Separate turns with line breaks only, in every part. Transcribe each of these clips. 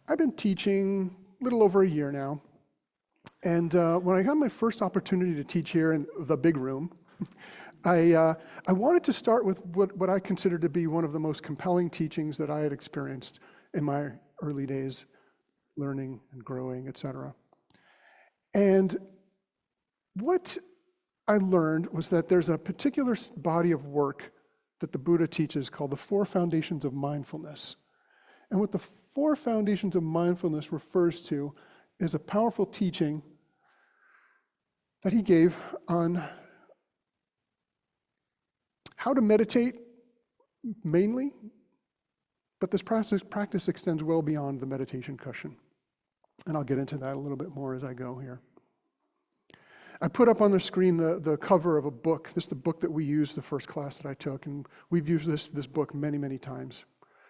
I've been teaching a little over a year now, and when I got my first opportunity to teach here in the big room, I wanted to start with what I consider to be one of the most compelling teachings that I had experienced in my early days, learning and growing, etc. And what I learned was that there's a particular body of work that the Buddha teaches called the Four Foundations of Mindfulness. And what the Four Foundations of Mindfulness refers to is a powerful teaching that he gave on how to meditate mainly, but this practice extends well beyond the meditation cushion. And I'll get into that a little bit more as I go here. I put up on the screen the cover of a book. This is the book that we used the first class that I took, and we've used this book many, many times.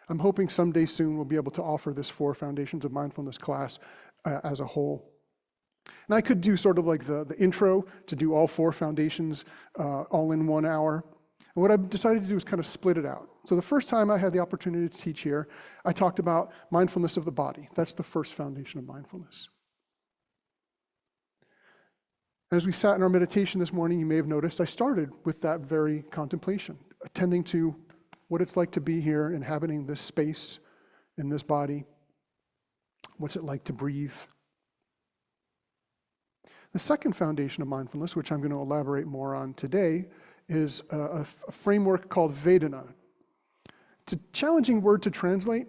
I'm hoping someday soon we'll be able to offer this Four Foundations of Mindfulness class as a whole. And I could do sort of like the intro to do all four foundations all in 1 hour. And what I decided to do is kind of split it out. So the first time I had the opportunity to teach here, I talked about mindfulness of the body. That's the first foundation of mindfulness. As we sat in our meditation this morning, you may have noticed I started with that very contemplation, attending to what it's like to be here, inhabiting this space in this body. What's it like to breathe? The second foundation of mindfulness, which I'm going to elaborate more on today, is a framework called vedana. It's a challenging word to translate.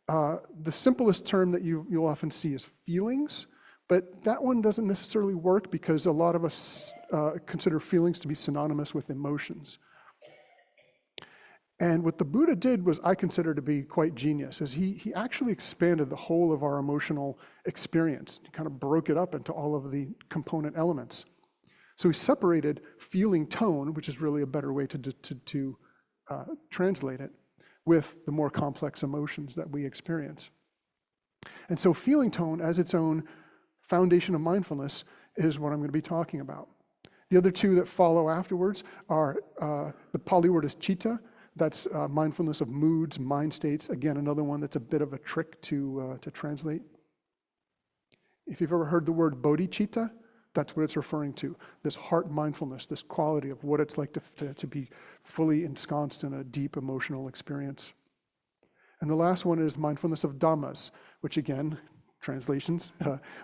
The simplest term that you'll often see is feelings, but that one doesn't necessarily work because a lot of us consider feelings to be synonymous with emotions. And what the Buddha did was I consider to be quite genius, is he actually expanded the whole of our emotional experience. He kind of broke it up into all of the component elements. So he separated feeling tone, which is really a better way to translate it, with the more complex emotions that we experience. And so feeling tone as its own foundation of mindfulness is what I'm going to be talking about. The other two that follow afterwards are the Pali word is citta. That's mindfulness of moods, mind states. Again, another one that's a bit of a trick to translate. If you've ever heard the word bodhicitta, that's what it's referring to. This heart mindfulness, this quality of what it's like to be fully ensconced in a deep emotional experience. And the last one is mindfulness of dhammas, which again, translations.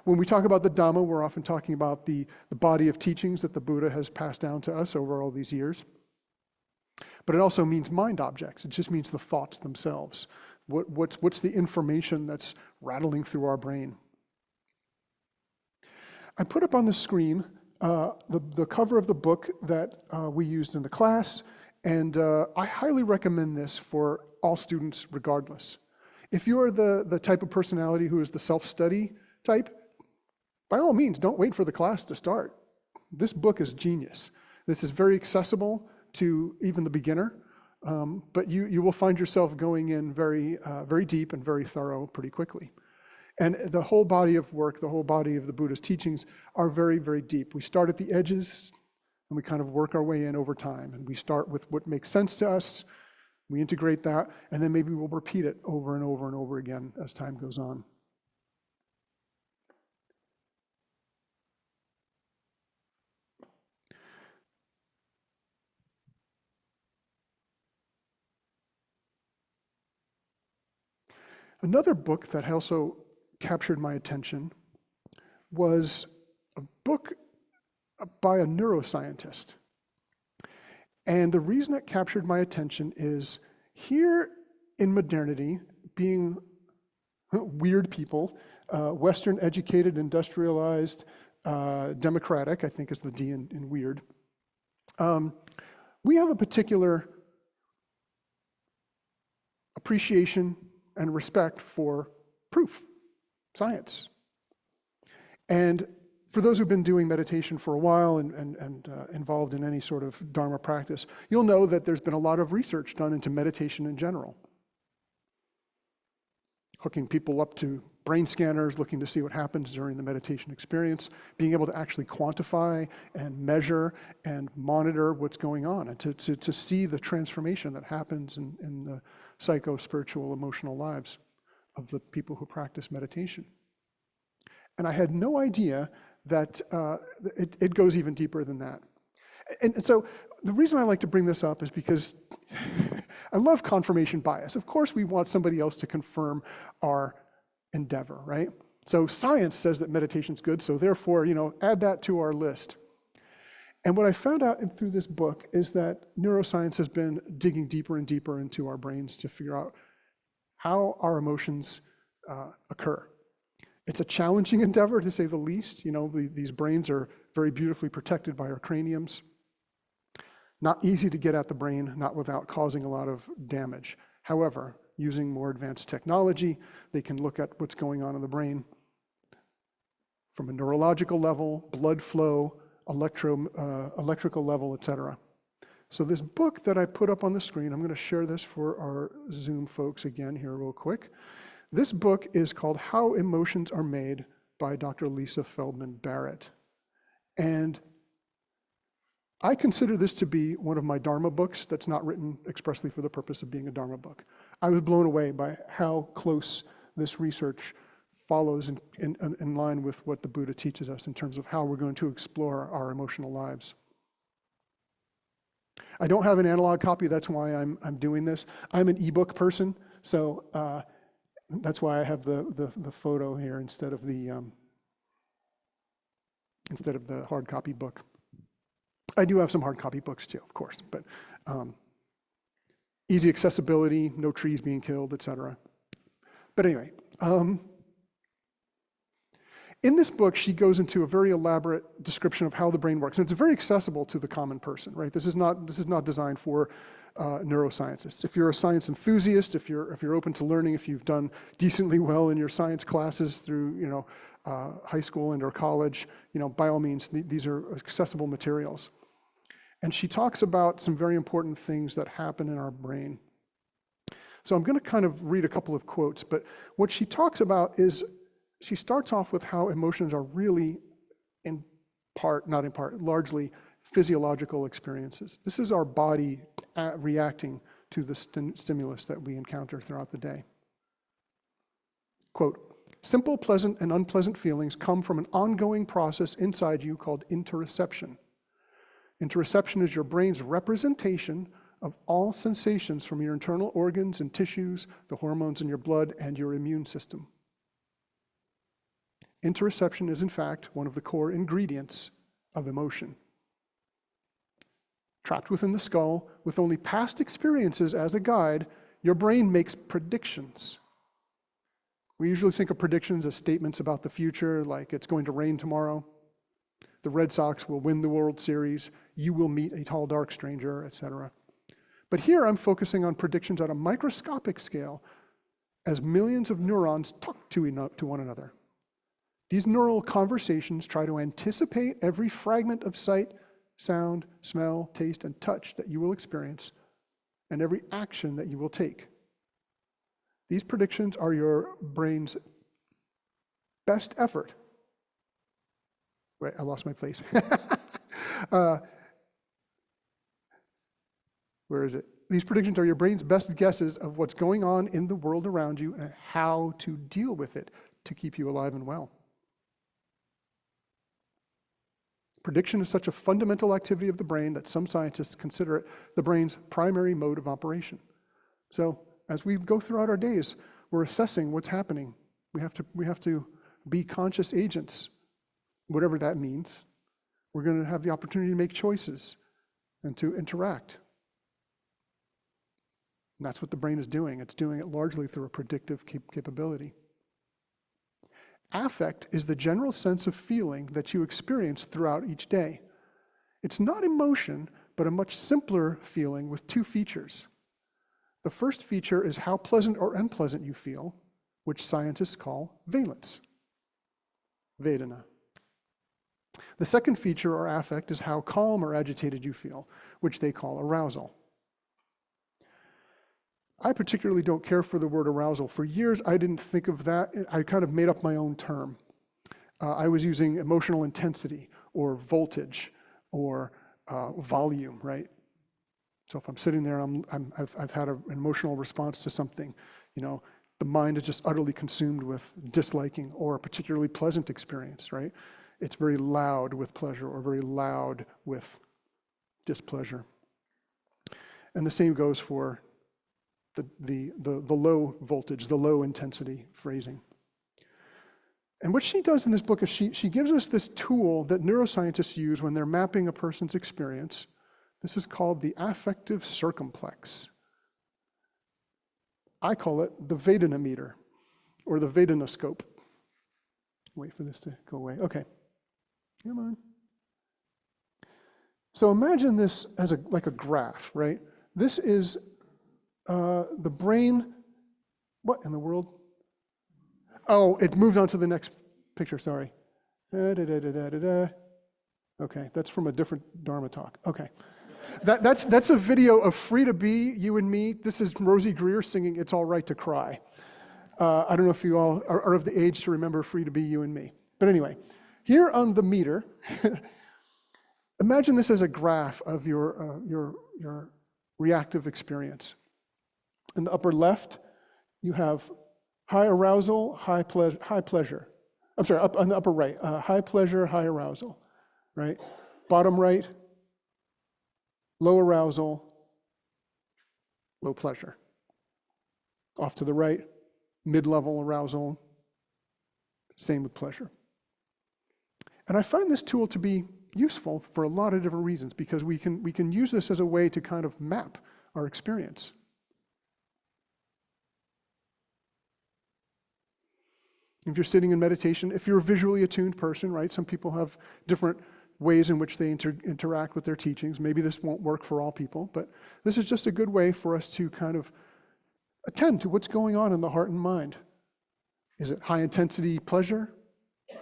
When we talk about the Dhamma, we're often talking about the body of teachings that the Buddha has passed down to us over all these years. But it also means mind objects. It just means the thoughts themselves. What's the information that's rattling through our brain? I put up on the screen the cover of the book that we used in the class, and I highly recommend this for all students regardless. If you're the type of personality who is the self-study type, by all means, don't wait for the class to start. This book is genius. This is very accessible to even the beginner, but you will find yourself going in very deep and very thorough pretty quickly. And the whole body of work, the whole body of the Buddha's teachings are very, very deep. We start at the edges and we kind of work our way in over time. And we start with what makes sense to us, we integrate that, and then maybe we'll repeat it over and over and over again as time goes on. Another book that also captured my attention was a book by a neuroscientist. And the reason it captured my attention is here in modernity, being weird people, Western educated, industrialized, democratic, I think is the D in weird, we have a particular appreciation and respect for proof, science. And for those who've been doing meditation for a while and involved in any sort of dharma practice, you'll know that there's been a lot of research done into meditation in general. Hooking people up to brain scanners, looking to see what happens during the meditation experience, being able to actually quantify and measure and monitor what's going on, and to see the transformation that happens in the psycho, spiritual, emotional lives of the people who practice meditation. And I had no idea that it goes even deeper than that. And so the reason I like to bring this up is because I love confirmation bias. Of course, we want somebody else to confirm our endeavor, right? So science says that meditation's good, so therefore, add that to our list. And what I found out through this book is that neuroscience has been digging deeper and deeper into our brains to figure out how our emotions occur. It's a challenging endeavor, to say the least. These brains are very beautifully protected by our craniums. Not easy to get at the brain, not without causing a lot of damage. However, using more advanced technology, they can look at what's going on in the brain from a neurological level, blood flow, electrical level, etc. So this book that I put up on the screen, I'm going to share this for our Zoom folks again here real quick. This book is called How Emotions Are Made by Dr. Lisa Feldman Barrett. And I consider this to be one of my Dharma books that's not written expressly for the purpose of being a Dharma book. I was blown away by how close this research follows in line with what the Buddha teaches us in terms of how we're going to explore our emotional lives. I don't have an analog copy, that's why I'm doing this. I'm an ebook person, so that's why I have the photo here instead of the hard copy book. I do have some hard copy books too, of course, but easy accessibility, no trees being killed, etc. But anyway, in this book, she goes into a very elaborate description of how the brain works, and it's very accessible to the common person, right? This is not designed for neuroscientists. If you're a science enthusiast, if you're open to learning, if you've done decently well in your science classes through high school and or college, by all means, these are accessible materials. And she talks about some very important things that happen in our brain. So I'm going to kind of read a couple of quotes, but what she talks about is, she starts off with how emotions are really largely physiological experiences. This is our body reacting to the stimulus that we encounter throughout the day. Quote, simple, pleasant, and unpleasant feelings come from an ongoing process inside you called interoception. Interoception is your brain's representation of all sensations from your internal organs and tissues, the hormones in your blood, and your immune system. Interoception is, in fact, one of the core ingredients of emotion. Trapped within the skull, with only past experiences as a guide, your brain makes predictions. We usually think of predictions as statements about the future, like it's going to rain tomorrow, the Red Sox will win the World Series, you will meet a tall, dark stranger, etc. But here I'm focusing on predictions at a microscopic scale as millions of neurons talk to one another. These neural conversations try to anticipate every fragment of sight, sound, smell, taste, and touch that you will experience, and every action that you will take. These predictions are your brain's best effort. Wait, I lost my place. Where is it? These predictions are your brain's best guesses of what's going on in the world around you and how to deal with it to keep you alive and well. Prediction is such a fundamental activity of the brain that some scientists consider it the brain's primary mode of operation. So as we go throughout our days, we're assessing what's happening. We have to be conscious agents, whatever that means. We're going to have the opportunity to make choices and to interact. And that's what the brain is doing. It's doing it largely through a predictive capability. Affect is the general sense of feeling that you experience throughout each day. It's not emotion, but a much simpler feeling with two features. The first feature is how pleasant or unpleasant you feel, which scientists call valence, vedana. The second feature or affect is how calm or agitated you feel, which they call arousal. I particularly don't care for the word arousal. For years, I didn't think of that. I kind of made up my own term. I was using emotional intensity or voltage or volume, right? So if I'm sitting there, I've had an emotional response to something, The mind is just utterly consumed with disliking or a particularly pleasant experience, right? It's very loud with pleasure or very loud with displeasure. And the same goes for the low voltage, the low intensity phrasing. And what she does in this book is she gives us this tool that neuroscientists use when they're mapping a person's experience. This is called the affective circumplex. I call it the vedana meter or the vedanoscope. Wait for this to go away. Okay. Come on. So imagine this as like a graph, right? This is the brain. What in the world? Oh, it moved on to the next picture, sorry. Okay, that's from a different Dharma talk. Okay. That's a video of Free to Be, You and Me. This is Rosie Greer singing It's All Right to Cry. I don't know if you all are of the age to remember Free to Be, You and Me. But anyway, here on the meter, imagine this as a graph of your reactive experience. In the upper left, you have high arousal, high pleasure. I'm sorry, up on the upper right, high pleasure, high arousal, right? Bottom right, low arousal, low pleasure. Off to the right, mid-level arousal, same with pleasure. And I find this tool to be useful for a lot of different reasons because we can use this as a way to kind of map our experience. If you're sitting in meditation, if you're a visually attuned person, right? Some people have different ways in which they interact with their teachings. Maybe this won't work for all people, but this is just a good way for us to kind of attend to what's going on in the heart and mind. Is it high intensity pleasure,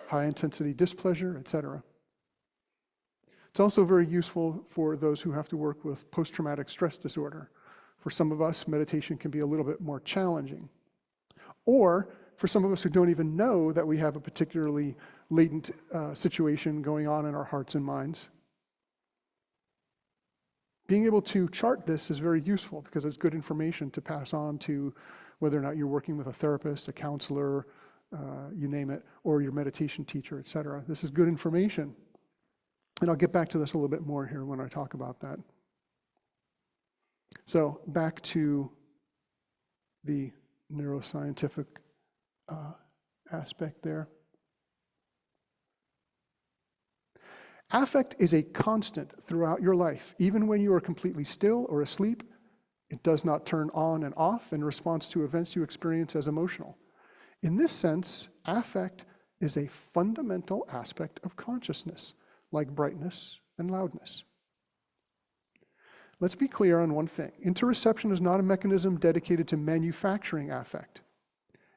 high intensity displeasure, etc.? It's also very useful for those who have to work with post-traumatic stress disorder. For some of us, meditation can be a little bit more challenging. Or for some of us who don't even know that we have a particularly latent situation going on in our hearts and minds, being able to chart this is very useful because it's good information to pass on to whether or not you're working with a therapist, a counselor, you name it, or your meditation teacher, etc. This is good information. And I'll get back to this a little bit more here when I talk about that. So back to the neuroscientific aspect there. Affect is a constant throughout your life. Even when you are completely still or asleep, it does not turn on and off in response to events you experience as emotional. In this sense, affect is a fundamental aspect of consciousness, like brightness and loudness. Let's be clear on one thing. Interoception is not a mechanism dedicated to manufacturing affect.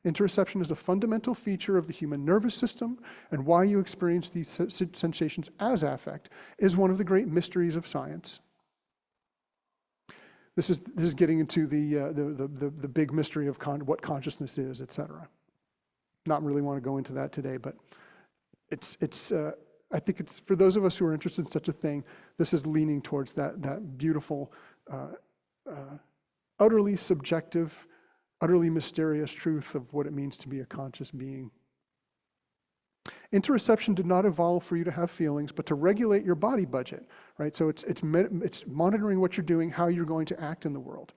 Interoception is a fundamental feature of the human nervous system, and why you experience these sensations as affect is one of the great mysteries of science. This is getting into the big mystery of what consciousness is, etc. Not really want to go into that today, but I think it's for those of us who are interested in such a thing. This is leaning towards that beautiful, utterly subjective, utterly mysterious truth of what it means to be a conscious being. Interoception did not evolve for you to have feelings, but to regulate your body budget, right? So it's monitoring what you're doing, how you're going to act in the world.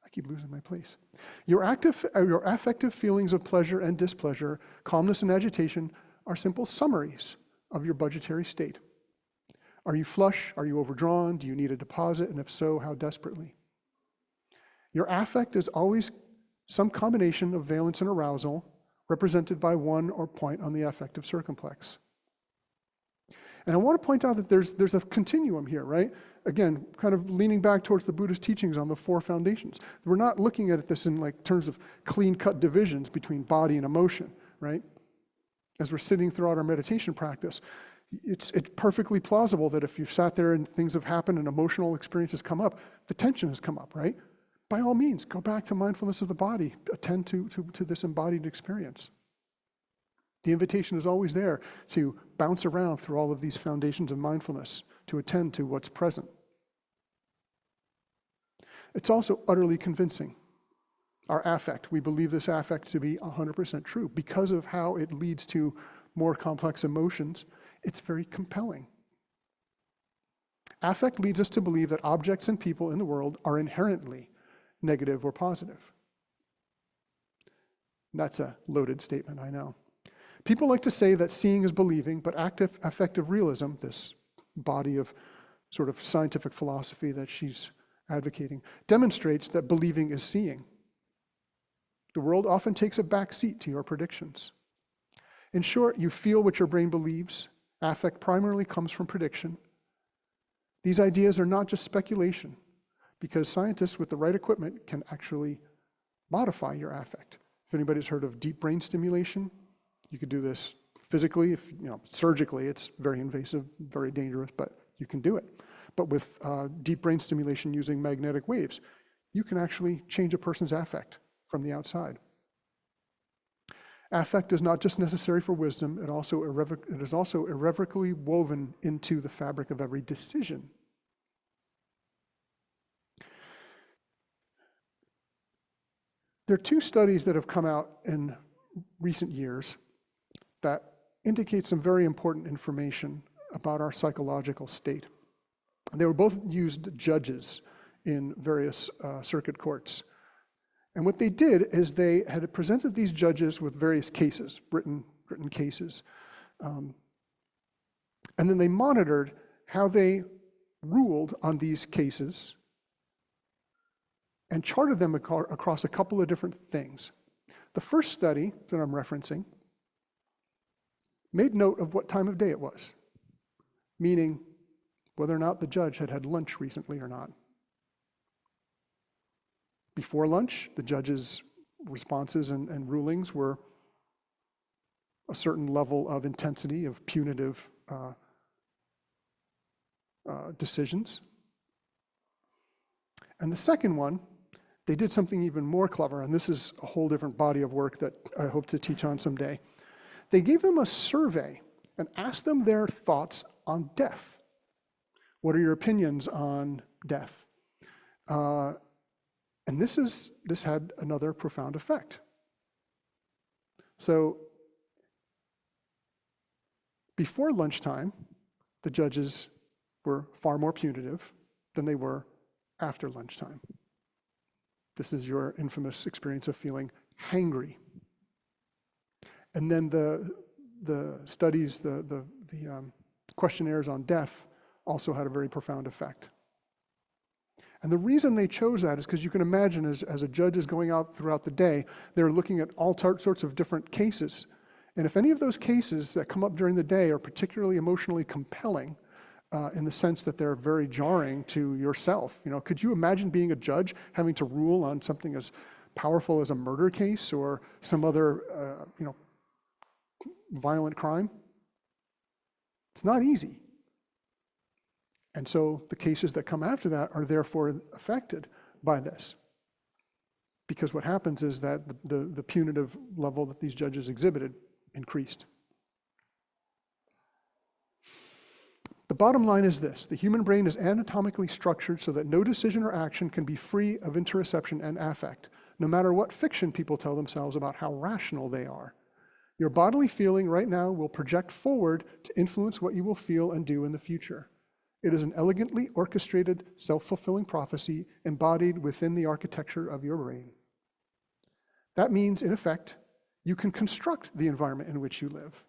I keep losing my place. Your affective feelings of pleasure and displeasure, calmness and agitation are simple summaries of your budgetary state. Are you flush? Are you overdrawn? Do you need a deposit? And if so, how desperately? Your affect is always some combination of valence and arousal, represented by one or point on the affective circumplex. And I want to point out that there's a continuum here, right? Again, kind of leaning back towards the Buddhist teachings on the four foundations. We're not looking at this in like terms of clean-cut divisions between body and emotion, right? As we're sitting throughout our meditation practice, it's perfectly plausible that if you've sat there and things have happened and emotional experiences come up, the tension has come up, right? By all means, go back to mindfulness of the body, attend to this embodied experience. The invitation is always there to bounce around through all of these foundations of mindfulness, to attend to what's present. It's also utterly convincing. Our affect, we believe this affect to be 100% true. Because of how it leads to more complex emotions, it's very compelling. Affect leads us to believe that objects and people in the world are inherently negative or positive. That's a loaded statement, I know. People like to say that seeing is believing, but active affective realism, this body of sort of scientific philosophy that she's advocating, demonstrates that believing is seeing. The world often takes a back seat to your predictions. In short, you feel what your brain believes. Affect primarily comes from prediction. These ideas are not just speculation, because scientists with the right equipment can actually modify your affect. If anybody's heard of deep brain stimulation, you could do this physically, surgically, it's very invasive, very dangerous, but you can do it. But with deep brain stimulation using magnetic waves, you can actually change a person's affect from the outside. Affect is not just necessary for wisdom, it is also irrevocably woven into the fabric of every decision. There are two studies that have come out in recent years that indicate some very important information about our psychological state. They were both used judges in various circuit courts. And what they did is they had presented these judges with various cases, written cases. And then they monitored how they ruled on these cases and charted them across a couple of different things. The first study that I'm referencing made note of what time of day it was, meaning whether or not the judge had had lunch recently or not. Before lunch, the judge's responses and rulings were a certain level of intensity of punitive decisions. And the second one, they did something even more clever, and this is a whole different body of work that I hope to teach on someday. They gave them a survey and asked them their thoughts on death. What are your opinions on death? And this had another profound effect. So before lunchtime, the judges were far more punitive than they were after lunchtime. This is your infamous experience of feeling hangry. And then the studies, the questionnaires on death also had a very profound effect. And the reason they chose that is because you can imagine as a judge is going out throughout the day, they're looking at all sorts of different cases. And if any of those cases that come up during the day are particularly emotionally compelling, in the sense that they're very jarring to yourself, could you imagine being a judge having to rule on something as powerful as a murder case or some other, violent crime? It's not easy. And so the cases that come after that are therefore affected by this. Because what happens is that the punitive level that these judges exhibited increased. The bottom line is this: the human brain is anatomically structured so that no decision or action can be free of interoception and affect, no matter what fiction people tell themselves about how rational they are. Your bodily feeling right now will project forward to influence what you will feel and do in the future. It is an elegantly orchestrated, self-fulfilling prophecy embodied within the architecture of your brain. That means, in effect, you can construct the environment in which you live.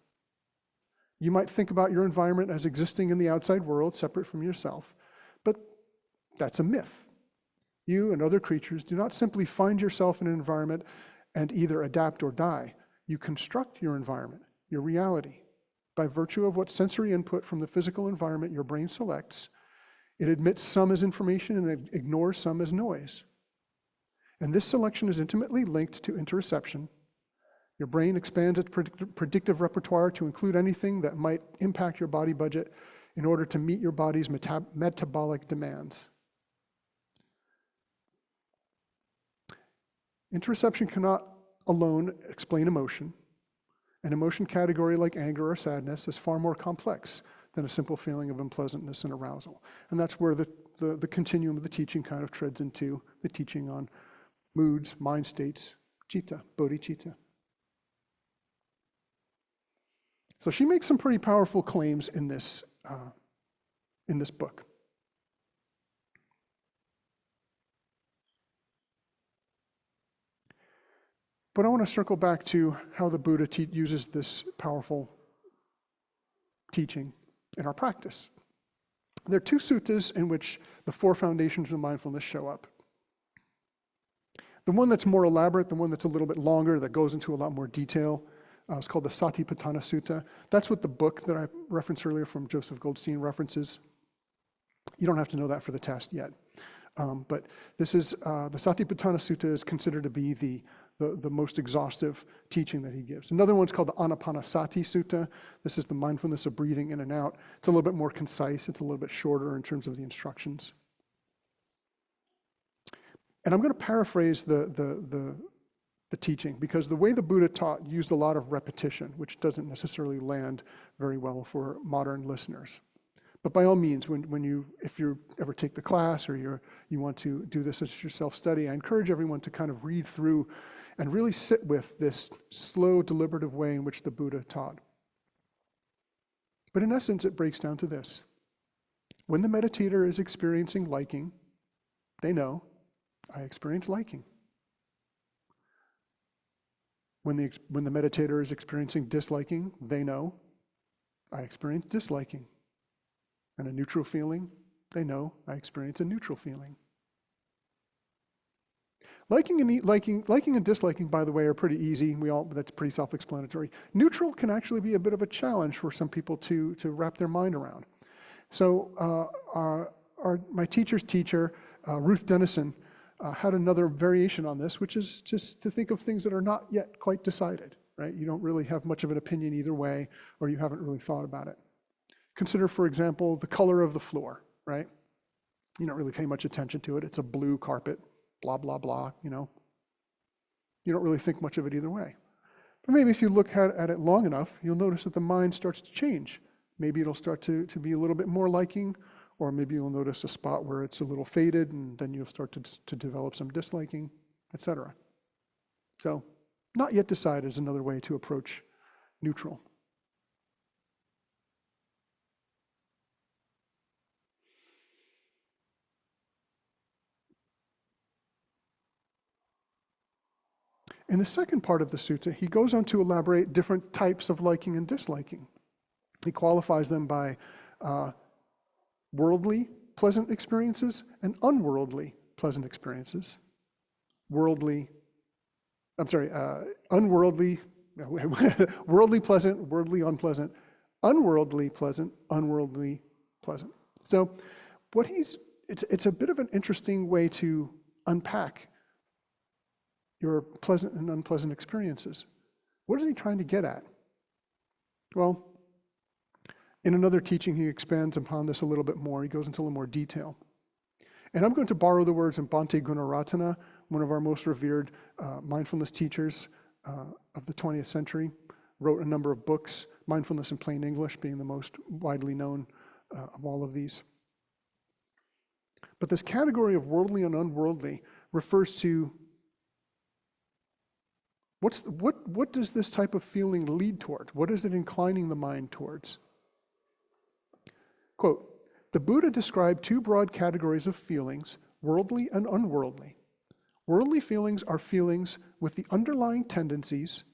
You might think about your environment as existing in the outside world, separate from yourself, but that's a myth. You and other creatures do not simply find yourself in an environment and either adapt or die. You construct your environment, your reality, by virtue of what sensory input from the physical environment your brain selects. It admits some as information and it ignores some as noise. And this selection is intimately linked to interoception. Your brain expands its predictive repertoire to include anything that might impact your body budget in order to meet your body's metabolic demands. Interoception cannot alone explain emotion, An emotion category like anger or sadness is far more complex than a simple feeling of unpleasantness and arousal. And that's where the continuum of the teaching kind of treads into the teaching on moods, mind states, citta, bodhicitta. So she makes some pretty powerful claims in this book. But I want to circle back to how the Buddha uses this powerful teaching in our practice. There are two suttas in which the four foundations of mindfulness show up. The one that's more elaborate, the one that's a little bit longer, that goes into a lot more detail, is called the Satipatthana Sutta. That's what the book that I referenced earlier from Joseph Goldstein references. You don't have to know that for the test yet. But this is, the Satipatthana Sutta is considered to be the most exhaustive teaching that he gives. Another one's called the Anapanasati Sutta. This is the mindfulness of breathing in and out. It's a little bit more concise. It's a little bit shorter in terms of the instructions. And I'm going to paraphrase the teaching, because the way the Buddha taught used a lot of repetition, which doesn't necessarily land very well for modern listeners. But by all means, if you ever take the class or you want to do this as your self-study, I encourage everyone to kind of read through and really sit with this slow, deliberative way in which the Buddha taught. But in essence, it breaks down to this. When the meditator is experiencing liking, they know, I experience liking. When the meditator is experiencing disliking, they know, I experience disliking. And a neutral feeling, they know, I experience a neutral feeling. Liking and disliking, by the way, are pretty easy. That's pretty self-explanatory. Neutral can actually be a bit of a challenge for some people to wrap their mind around. So my teacher's teacher, Ruth Dennison, had another variation on this, which is just to think of things that are not yet quite decided, right? You don't really have much of an opinion either way, or you haven't really thought about it. Consider, for example, the color of the floor, right? You don't really pay much attention to it. It's a blue carpet, blah, blah, blah, You don't really think much of it either way. But maybe if you look at it long enough, you'll notice that the mind starts to change. Maybe it'll start to be a little bit more liking, or maybe you'll notice a spot where it's a little faded, and then you'll start to develop some disliking, etc. So, not yet decided is another way to approach neutral. In the second part of the sutta, he goes on to elaborate different types of liking and disliking. He qualifies them by worldly pleasant experiences and unworldly pleasant experiences. Unworldly, worldly pleasant, worldly unpleasant, unworldly pleasant, unworldly pleasant. So it's a bit of an interesting way to unpack your pleasant and unpleasant experiences. What is he trying to get at? Well, in another teaching, he expands upon this a little bit more. He goes into a little more detail. And I'm going to borrow the words of Bhante Gunaratana, one of our most revered mindfulness teachers of the 20th century, wrote a number of books, Mindfulness in Plain English being the most widely known of all of these. But this category of worldly and unworldly refers to what does this type of feeling lead toward? What is it inclining the mind towards? Quote, the Buddha described two broad categories of feelings, worldly and unworldly. Worldly feelings are feelings with the underlying tendencies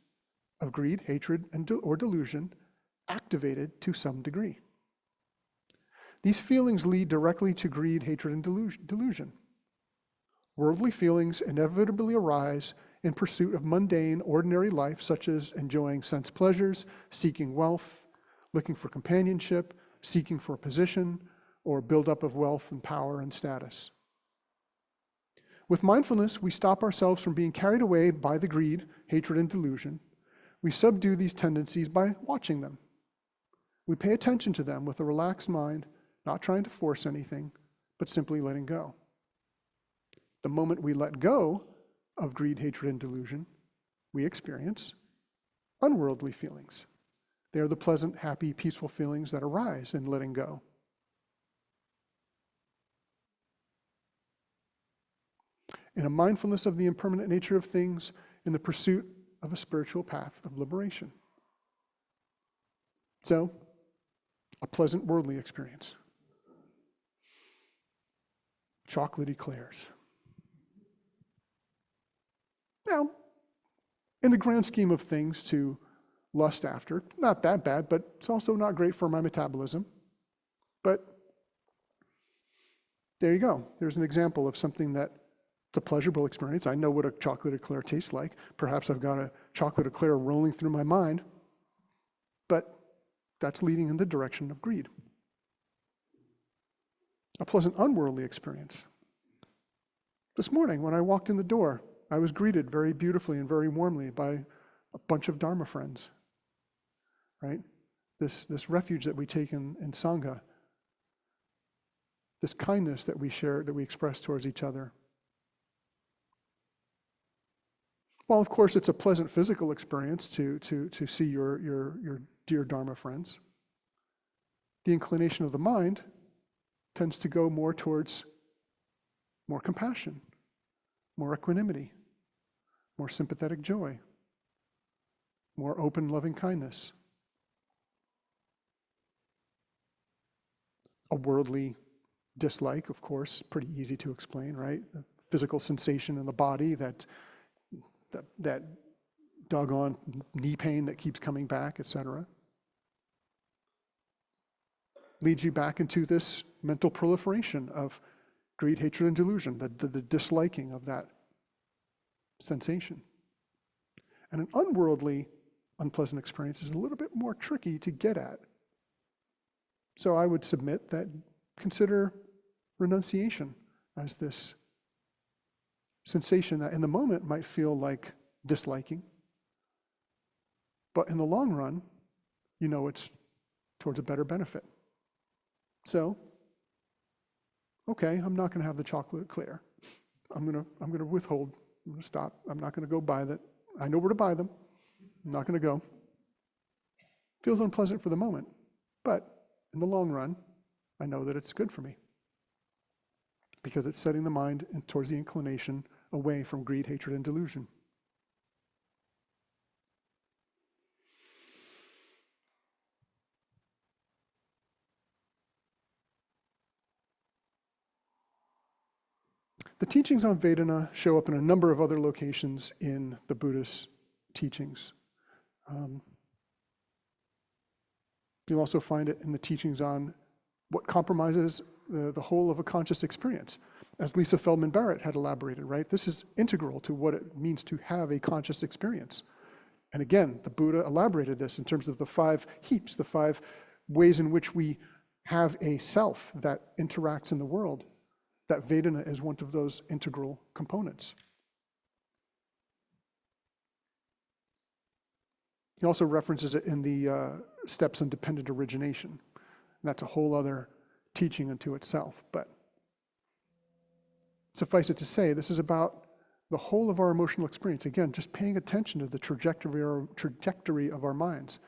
of greed, hatred, or delusion activated to some degree. These feelings lead directly to greed, hatred, and delusion. Worldly feelings inevitably arise in pursuit of mundane, ordinary life, such as enjoying sense pleasures, seeking wealth, looking for companionship, seeking for a position, or buildup of wealth and power and status. With mindfulness, we stop ourselves from being carried away by the greed, hatred, and delusion. We subdue these tendencies by watching them. We pay attention to them with a relaxed mind, not trying to force anything, but simply letting go. The moment we let go of greed, hatred, and delusion, we experience unworldly feelings. They are the pleasant, happy, peaceful feelings that arise in letting go. In a mindfulness of the impermanent nature of things, in the pursuit of a spiritual path of liberation. So, a pleasant worldly experience. Chocolate eclairs. Now, in the grand scheme of things to lust after, not that bad, but it's also not great for my metabolism. But there you go. There's an example of something that it's a pleasurable experience. I know what a chocolate eclair tastes like. Perhaps I've got a chocolate eclair rolling through my mind, but that's leading in the direction of greed. A pleasant unworldly experience. This morning, when I walked in the door, I was greeted very beautifully and very warmly by a bunch of Dharma friends, right? This refuge that we take in Sangha, this kindness that we share, that we express towards each other. While, of course, it's a pleasant physical experience to see your dear Dharma friends, the inclination of the mind tends to go more towards more compassion, more equanimity, more sympathetic joy, more open, loving kindness. A worldly dislike, of course, pretty easy to explain, right? A physical sensation in the body, that doggone knee pain that keeps coming back, etc. Leads you back into this mental proliferation of greed, hatred, and delusion, the disliking of that sensation. And an unworldly, unpleasant experience is a little bit more tricky to get at. So I would submit that consider renunciation as this sensation that in the moment might feel like disliking, but in the long run, you know it's towards a better benefit. So, okay, I'm not going to have the chocolate eclair. I'm going to withhold. I'm going to stop. I'm not going to go buy that. I know where to buy them. I'm not going to go. Feels unpleasant for the moment, but in the long run, I know that it's good for me because it's setting the mind towards the inclination away from greed, hatred, and delusion. The teachings on Vedana show up in a number of other locations in the Buddhist teachings. You'll also find it in the teachings on what compromises the whole of a conscious experience. As Lisa Feldman Barrett had elaborated, right? This is integral to what it means to have a conscious experience. And again, the Buddha elaborated this in terms of the 5 heaps, the 5 ways in which we have a self that interacts in the world. That Vedana is one of those integral components. He also references it in the steps on dependent origination. And that's a whole other teaching unto itself. But suffice it to say, this is about the whole of our emotional experience. Again, just paying attention to the trajectory of our minds.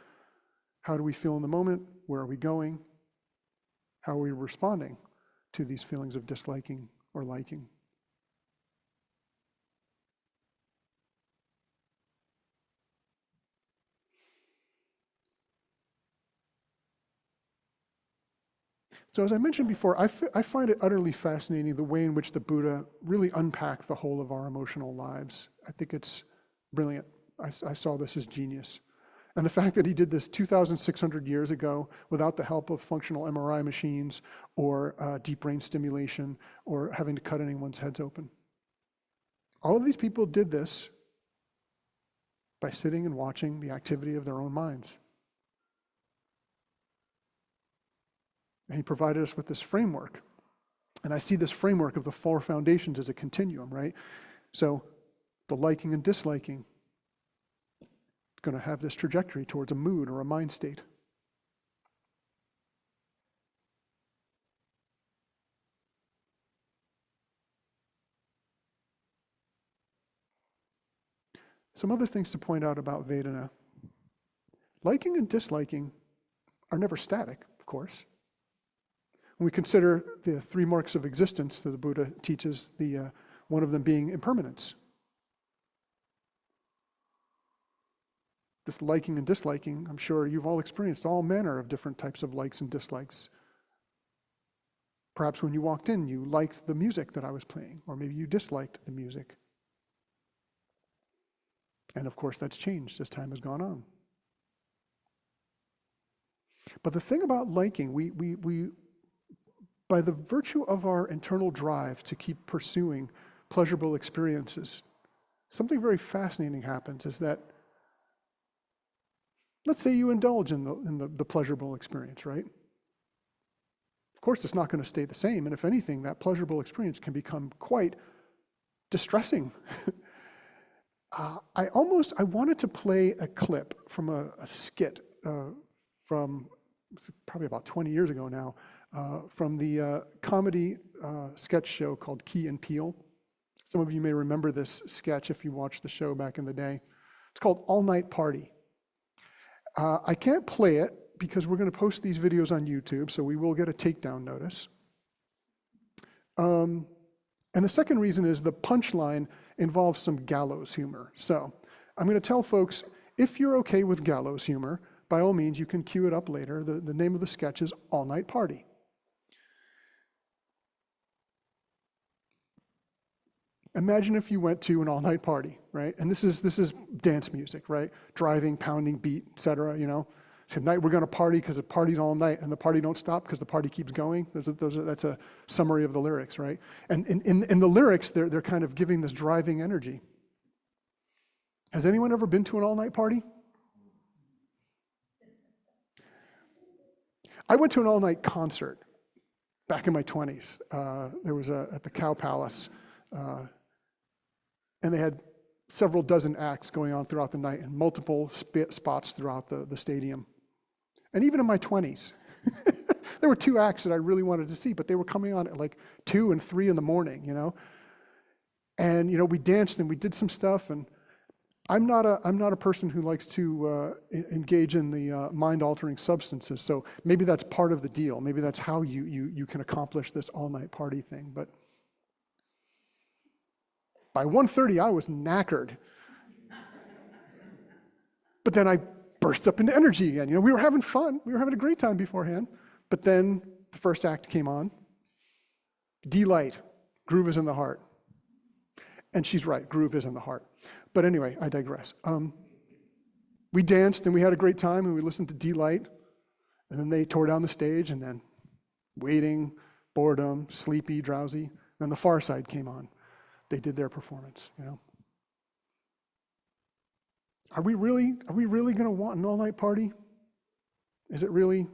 How do we feel in the moment? Where are we going? How are we responding to these feelings of disliking or liking? So as I mentioned before, I find it utterly fascinating the way in which the Buddha really unpacked the whole of our emotional lives. I think it's brilliant. I saw this as genius. And the fact that he did this 2,600 years ago without the help of functional MRI machines or deep brain stimulation or having to cut anyone's heads open. All of these people did this by sitting and watching the activity of their own minds. And he provided us with this framework. And I see this framework of the 4 foundations as a continuum, right? So the liking and disliking is going to have this trajectory towards a mood or a mind state. Some other things to point out about Vedana. Liking and disliking are never static, of course. When we consider the 3 marks of existence that the Buddha teaches, one of them being impermanence. This liking and disliking, I'm sure you've all experienced all manner of different types of likes and dislikes. Perhaps when you walked in, you liked the music that I was playing, or maybe you disliked the music. And of course, that's changed as time has gone on. But the thing about liking, we by the virtue of our internal drive to keep pursuing pleasurable experiences, something very fascinating happens is that, let's say you indulge in the pleasurable experience, right? Of course, it's not going to stay the same, and if anything, that pleasurable experience can become quite distressing. I wanted to play a clip from a skit from probably about 20 years ago now, from the comedy sketch show called Key and Peele. Some of you may remember this sketch if you watched the show back in the day. It's called All Night Party. I can't play it because we're going to post these videos on YouTube, so we will get a takedown notice. And the second reason is the punchline involves some gallows humor. So I'm going to tell folks, if you're okay with gallows humor, by all means, you can cue it up later. The name of the sketch is All Night Party. Imagine if you went to an all-night party, right? And this is dance music, right? Driving, pounding beat, etc. You know, tonight we're going to party because the party's all night, and the party don't stop because the party keeps going. That's a summary of the lyrics, right? And in the lyrics, they're kind of giving this driving energy. Has anyone ever been to an all-night party? I went to an all-night concert back in my 20s. There was at the Cow Palace. And they had several dozen acts going on throughout the night in multiple spots throughout the stadium. And even in my 20s, there were 2 acts that I really wanted to see, but they were coming on at like 2 and 3 in the morning, you know? And, you know, we danced and we did some stuff, and I'm not a person who likes to engage in the mind-altering substances, so maybe that's part of the deal. Maybe that's how you can accomplish this all-night party thing, but by 1:30, I was knackered. But then I burst up into energy again. You know, we were having fun. We were having a great time beforehand. But then the first act came on. Delight. Groove is in the heart. And she's right, groove is in the heart. But anyway, I digress. We danced and we had a great time and we listened to Delight. And then they tore down the stage and then waiting, boredom, sleepy, drowsy. Then the Far Side came on. They did their performance, you know. Are we really going to want an all-night party? Is it really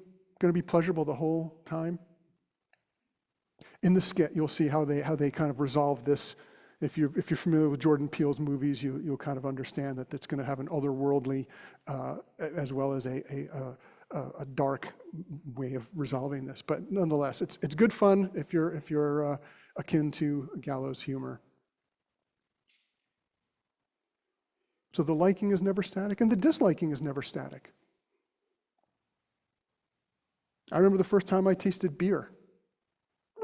going to be pleasurable the whole time? In the skit, you'll see how they kind of resolve this. If you're familiar with Jordan Peele's movies, you'll kind of understand that it's going to have an otherworldly as well as a dark way of resolving this. But nonetheless, it's good fun if you're akin to gallows humor. So the liking is never static, and the disliking is never static. I remember the first time I tasted beer.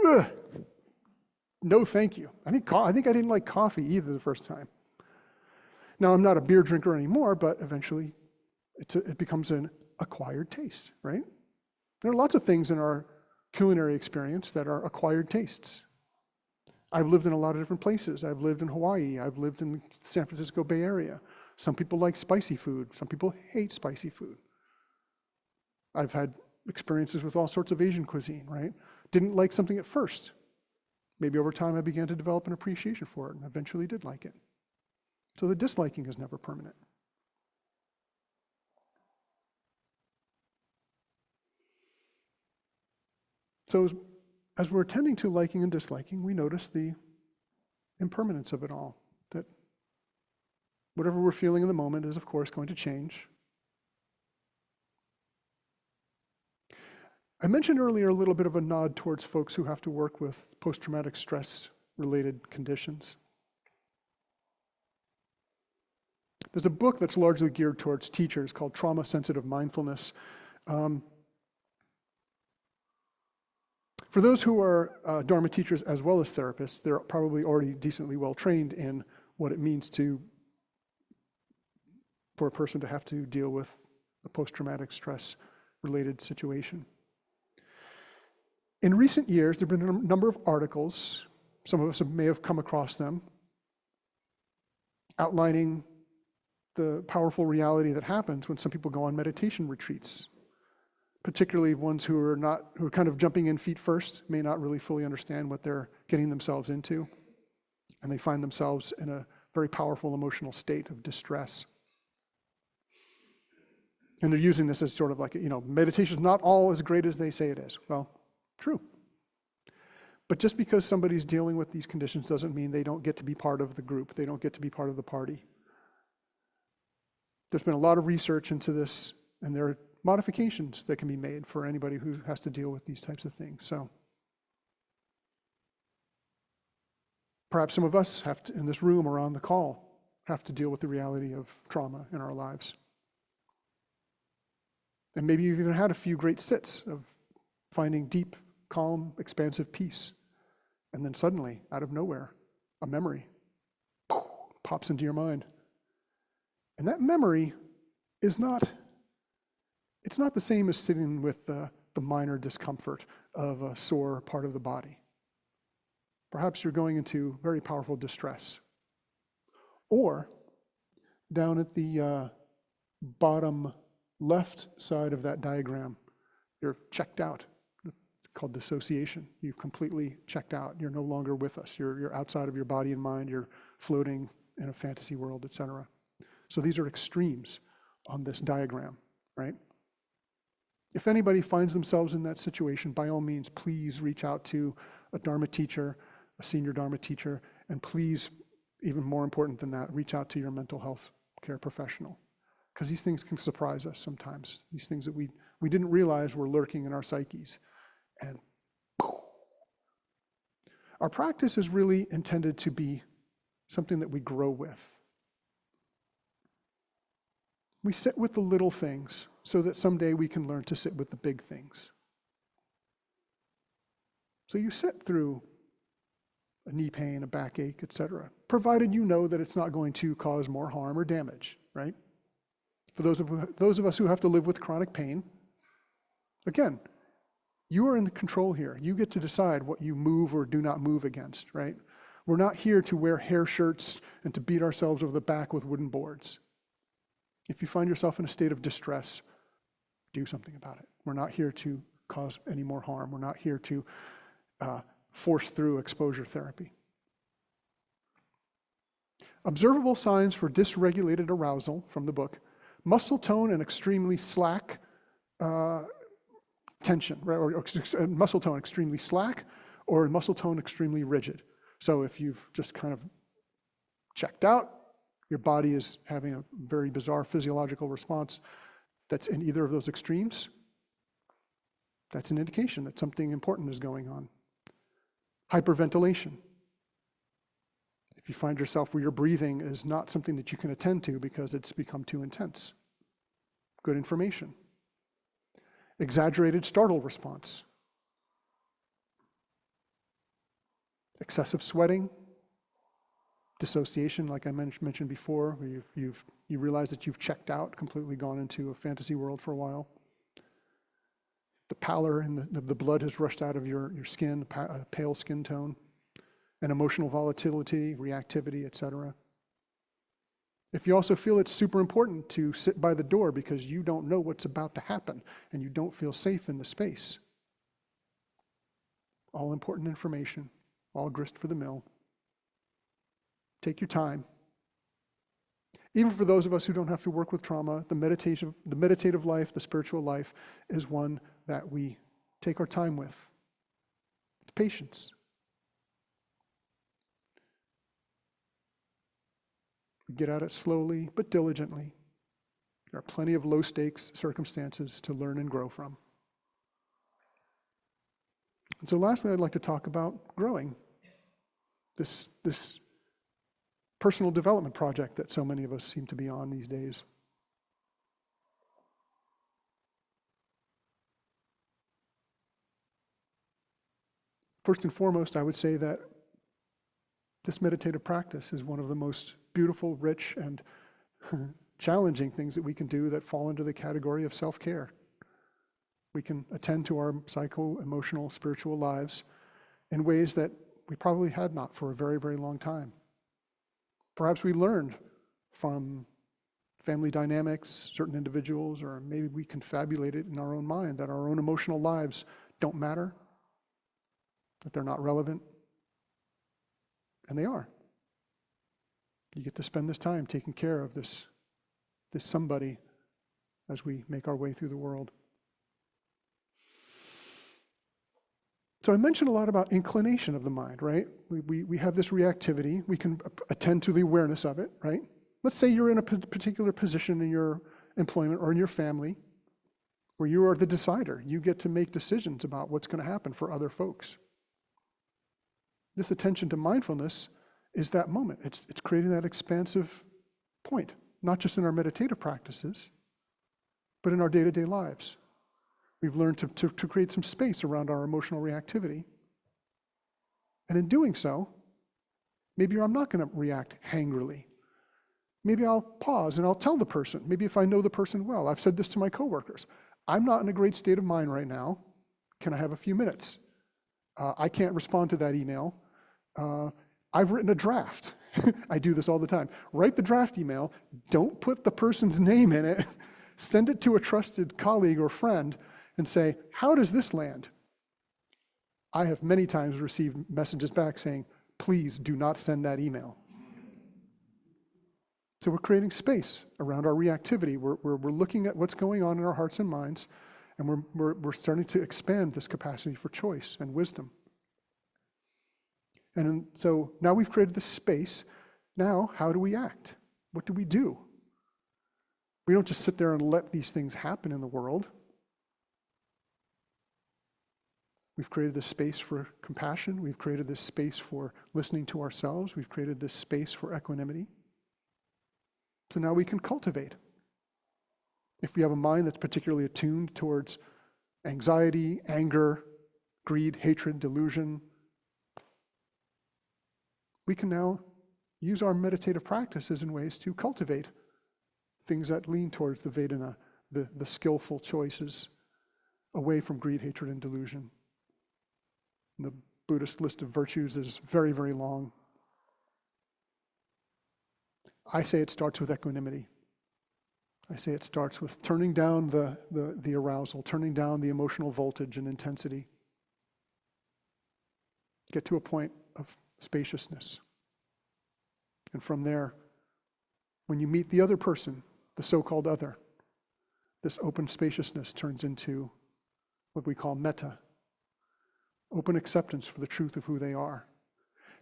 Ugh. No, thank you. I think I didn't like coffee either the first time. Now, I'm not a beer drinker anymore, but eventually it becomes an acquired taste, right? There are lots of things in our culinary experience that are acquired tastes. I've lived in a lot of different places. I've lived in Hawaii. I've lived in the San Francisco Bay Area. Some people like spicy food. Some people hate spicy food. I've had experiences with all sorts of Asian cuisine, right? Didn't like something at first. Maybe over time I began to develop an appreciation for it and eventually did like it. So the disliking is never permanent. So as we're attending to liking and disliking, we notice the impermanence of it all. That whatever we're feeling in the moment is, of course, going to change. I mentioned earlier a little bit of a nod towards folks who have to work with post-traumatic stress-related conditions. There's a book that's largely geared towards teachers called Trauma-Sensitive Mindfulness. For those who are Dharma teachers as well as therapists, they're probably already decently well trained in what it means for a person to have to deal with a post-traumatic stress-related situation. In recent years, there have been a number of articles, some of us may have come across them, outlining the powerful reality that happens when some people go on meditation retreats, particularly ones who are kind of jumping in feet first, may not really fully understand what they're getting themselves into, and they find themselves in a very powerful emotional state of distress. And they're using this as sort of like, meditation is not all as great as they say it is. Well, true. But just because somebody's dealing with these conditions doesn't mean they don't get to be part of the group. They don't get to be part of the party. There's been a lot of research into this, and there are modifications that can be made for anybody who has to deal with these types of things. So perhaps some of us in this room or on the call have to deal with the reality of trauma in our lives. And maybe you've even had a few great sits of finding deep, calm, expansive peace. And then suddenly, out of nowhere, a memory pops into your mind. And that memory is not the same as sitting with the minor discomfort of a sore part of the body. Perhaps you're going into very powerful distress. Or down at the bottom left side of that diagram, you're checked out. It's called dissociation. You've completely checked out. You're no longer with us. You're outside of your body and mind. You're floating in a fantasy world, etc. So these are extremes on this diagram, right? If anybody finds themselves in that situation, by all means, please reach out to a Dharma teacher, a senior Dharma teacher, and please, even more important than that, reach out to your mental health care professional. Because these things can surprise us sometimes. These things that we didn't realize were lurking in our psyches. And our practice is really intended to be something that we grow with. We sit with the little things so that someday we can learn to sit with the big things. So you sit through a knee pain, a backache, etc., provided you know that it's not going to cause more harm or damage, right? For those of us who have to live with chronic pain, again, you are in control here. You get to decide what you move or do not move against, right? We're not here to wear hair shirts and to beat ourselves over the back with wooden boards. If you find yourself in a state of distress, do something about it. We're not here to cause any more harm. We're not here to force through exposure therapy. Observable signs for dysregulated arousal from the book: muscle tone and extremely slack tension, right? Or muscle tone extremely slack, or muscle tone extremely rigid. So if you've just kind of checked out, your body is having a very bizarre physiological response that's in either of those extremes, that's an indication that something important is going on. Hyperventilation. If you find yourself where your breathing is not something that you can attend to because it's become too intense, good information. Exaggerated startle response. Excessive sweating. Dissociation, like I mentioned before, where you realize that you've checked out, completely gone into a fantasy world for a while. The pallor and the blood has rushed out of your skin, a pale skin tone, and emotional volatility, reactivity, etc. If you also feel it's super important to sit by the door because you don't know what's about to happen and you don't feel safe in the space, all important information, all grist for the mill. Take your time. Even for those of us who don't have to work with trauma, the meditative life, the spiritual life is one that we take our time with. It's patience. We get at it slowly but diligently. There are plenty of low-stakes circumstances to learn and grow from. And so lastly, I'd like to talk about growing. This personal development project that so many of us seem to be on these days. First and foremost, I would say that this meditative practice is one of the most beautiful, rich, and challenging things that we can do that fall into the category of self-care. We can attend to our psycho-emotional, spiritual lives in ways that we probably had not for a very, very long time. Perhaps we learned from family dynamics, certain individuals, or maybe we confabulated in our own mind that our own emotional lives don't matter, that they're not relevant, and they are. You get to spend this time taking care of this somebody as we make our way through the world. So I mentioned a lot about inclination of the mind, right? We have this reactivity. We can attend to the awareness of it, right? Let's say you're in a particular position in your employment or in your family where you are the decider. You get to make decisions about what's going to happen for other folks. This attention to mindfulness is that moment. It's creating that expansive point, not just in our meditative practices, but in our day-to-day lives. We've learned to create some space around our emotional reactivity. And in doing so, maybe I'm not going to react angrily. Maybe I'll pause and I'll tell the person. Maybe if I know the person well, I've said this to my coworkers. I'm not in a great state of mind right now. Can I have a few minutes? I can't respond to that email. I've written a draft. I do this all the time. Write the draft email. Don't put the person's name in it. Send it to a trusted colleague or friend and say, how does this land? I have many times received messages back saying, please do not send that email. So we're creating space around our reactivity. We're looking at what's going on in our hearts and minds, and we're starting to expand this capacity for choice and wisdom. And so now we've created this space. Now, how do we act? What do we do? We don't just sit there and let these things happen in the world. We've created this space for compassion. We've created this space for listening to ourselves. We've created this space for equanimity. So now we can cultivate. If we have a mind that's particularly attuned towards anxiety, anger, greed, hatred, delusion, we can now use our meditative practices in ways to cultivate things that lean towards the vedana, the skillful choices away from greed, hatred, and delusion. And the Buddhist list of virtues is very, very long. I say it starts with equanimity. I say it starts with turning down the arousal, turning down the emotional voltage and intensity. Get to a point of spaciousness. And from there, when you meet the other person, the so-called other, this open spaciousness turns into what we call metta, open acceptance for the truth of who they are.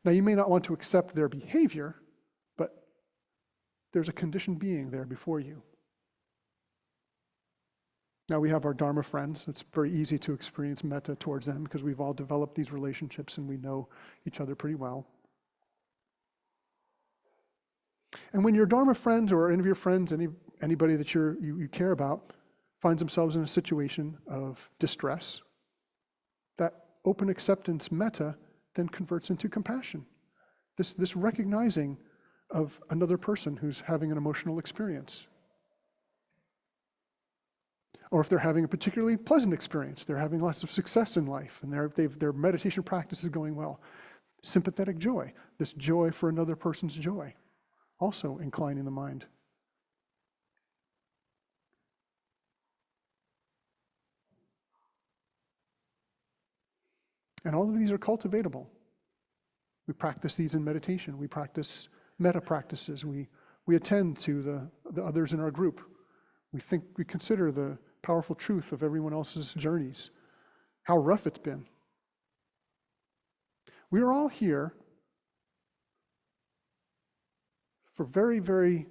Now, you may not want to accept their behavior, but there's a conditioned being there before you. Now, we have our dharma friends. It's very easy to experience metta towards them because we've all developed these relationships and we know each other pretty well. And when your dharma friends or any of your friends, anybody that you care about, finds themselves in a situation of distress, that open acceptance metta then converts into compassion. This recognizing of another person who's having an emotional experience. Or if they're having a particularly pleasant experience, they're having lots of success in life, and their meditation practice is going well. Sympathetic joy, this joy for another person's joy, also inclining the mind. And all of these are cultivatable. We practice these in meditation. We practice metta practices. We attend to the others in our group. We consider the powerful truth of everyone else's journeys, how rough it's been. We are all here for very, very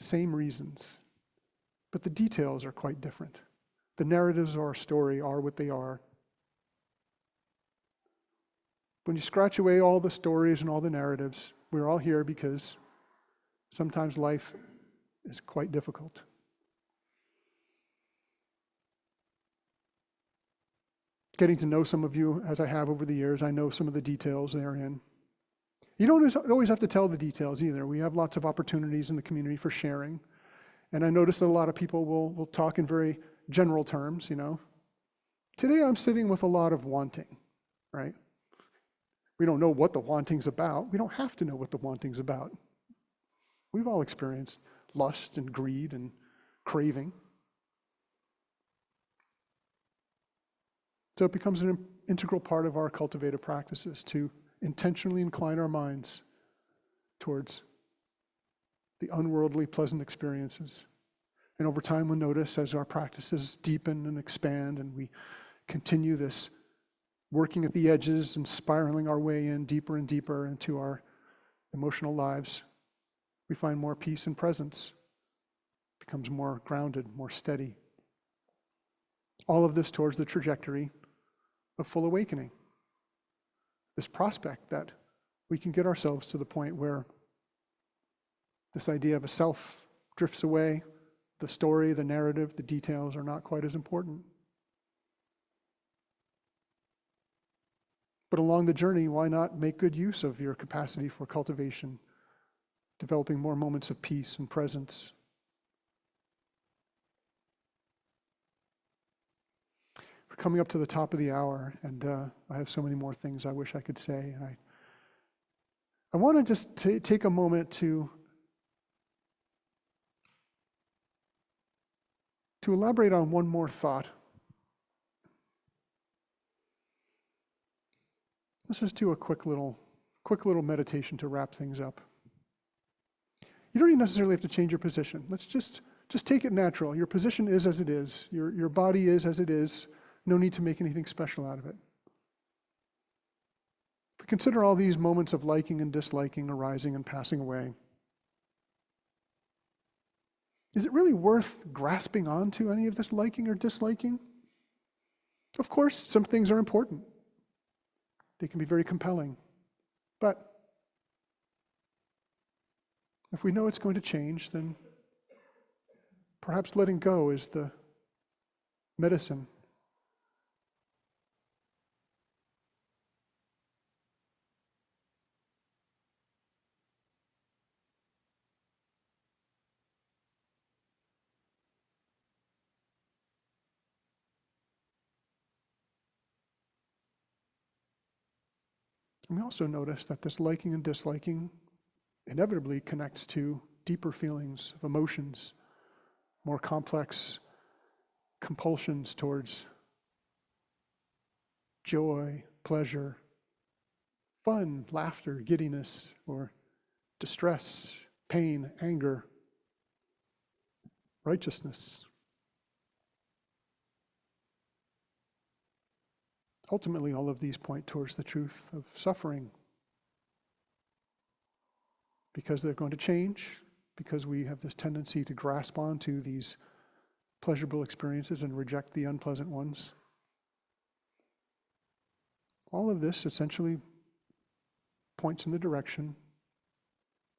same reasons, but the details are quite different. The narratives of our story are what they are. When you scratch away all the stories and all the narratives, we're all here because sometimes life is quite difficult. Getting to know some of you as I have over the years, I know some of the details therein. You don't always have to tell the details either. We have lots of opportunities in the community for sharing. And I notice that a lot of people will talk in very general terms, Today I'm sitting with a lot of wanting, right? We don't know what the wanting's about. We don't have to know what the wanting's about. We've all experienced lust and greed and craving. So it becomes an integral part of our cultivative practices to intentionally incline our minds towards the unworldly pleasant experiences. And over time we'll notice as our practices deepen and expand and we continue this working at the edges and spiraling our way in deeper and deeper into our emotional lives, we find more peace and presence, becomes more grounded, more steady. All of this towards the trajectory of full awakening. This prospect that we can get ourselves to the point where this idea of a self drifts away, the story, the narrative, the details are not quite as important. But along the journey, why not make good use of your capacity for cultivation, developing more moments of peace and presence? We're coming up to the top of the hour, and I have so many more things I wish I could say. And I want to just take a moment to elaborate on one more thought. Let's just do a quick little meditation to wrap things up. You don't even necessarily have to change your position. Let's just take it natural. Your position is as it is. Your body is as it is. No need to make anything special out of it. If we consider all these moments of liking and disliking arising and passing away, is it really worth grasping onto any of this liking or disliking? Of course, some things are important. They can be very compelling. But if we know it's going to change, then perhaps letting go is the medicine. And we also notice that this liking and disliking inevitably connects to deeper feelings of emotions, more complex compulsions towards joy, pleasure, fun, laughter, giddiness, or distress, pain, anger, righteousness. Ultimately, all of these point towards the truth of suffering. Because they're going to change, because we have this tendency to grasp onto these pleasurable experiences and reject the unpleasant ones. All of this essentially points in the direction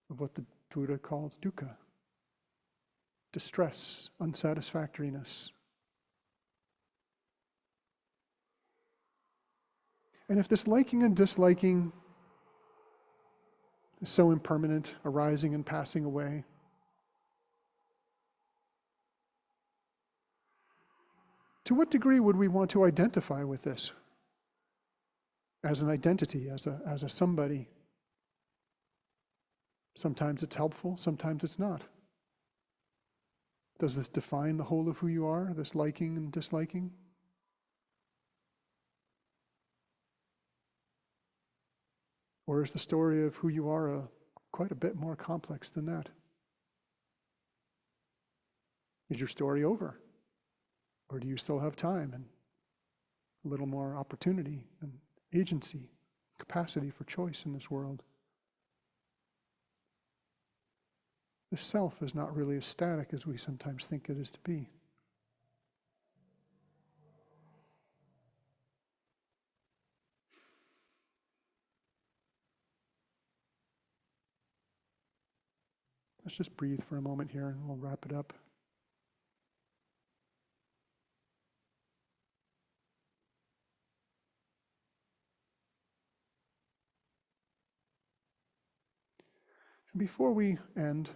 of what the Buddha calls dukkha, distress, unsatisfactoriness. And if this liking and disliking is so impermanent, arising and passing away, to what degree would we want to identify with this as an identity, as a somebody? Sometimes it's helpful, sometimes it's not. Does this define the whole of who you are, this liking and disliking? Or is the story of who you are quite a bit more complex than that? Is your story over? Or do you still have time and a little more opportunity and agency, capacity for choice in this world? The self is not really as static as we sometimes think it is to be. Let's just breathe for a moment here and we'll wrap it up. And before we end,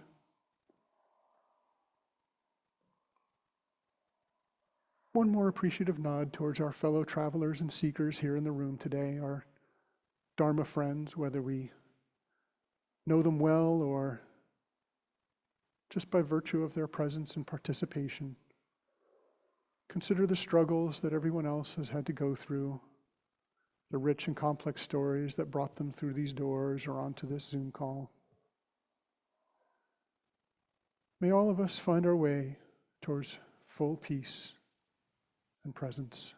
one more appreciative nod towards our fellow travelers and seekers here in the room today, our Dharma friends, whether we know them well or just by virtue of their presence and participation. Consider the struggles that everyone else has had to go through, the rich and complex stories that brought them through these doors or onto this Zoom call. May all of us find our way towards full peace and presence.